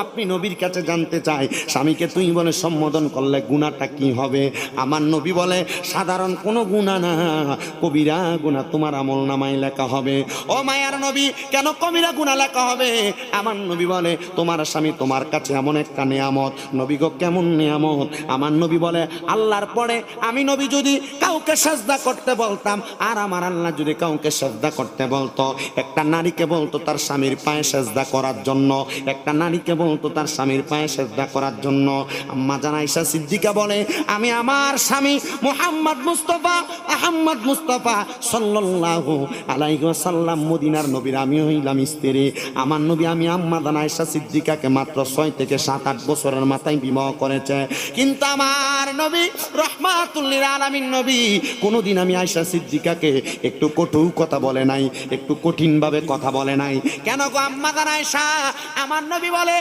আপনি নবীর কাছে জানতে চাই স্বামীকে তুই বলে সম্বোধন করলে গুনাহটা কি হবে? আমার নবী বলে সাধারণ কোনো গুনাহ না, কবিরা গুনাহ তোমার আমলনামায় লেখা হবে। ও মায়ার নবী, কেন কবিরা গুনাহ লেখা হবে? আমার নবী বলে তোমার স্বামী তোমার কাছে এমন একটা নিয়ামত। নবী গো কেমন নিয়ামত? আমার নবী বলে আল্লাহর পরে আমি নবী যদি কাউকে সেজদা করতে বলতাম, আর আমার আল্লাহ যদি কাউকে সেজদা করতে বলতো, একটা নারীকে বলতো তার স্বামীর পায়ে সেজদা করার জন্য, একটা নারীকে বলতো তার স্বামীর পায়ে সেজদা করার জন্য। আম্মা জান আয়েশা সিদ্দিকা বলে আমি আমার স্বামী মুহাম্মদ মুস্তাফা সাল্লাল্লাহু আলাইহি ওয়াসাল্লাম মদিনার নবীর আমি হইলাম স্ত্রী। আমার নবী আমি আম্মা জান আয়েশা সিদ্দিকাকে মাত্র 6 থেকে 7-8 বছরের মাথায় বিবাহ করেছে। কিন্তু আমার নবী রাহমাতুল লিল আলামিন নবী কোনোদিন আমি আয়েশা সিদ্দিকাকে একটু কটু কথা বলে নাই, একটু কঠিনভাবে কথা বলে নাই। কেন গো আম্মা জান আয়েশা? আমার নবী বলে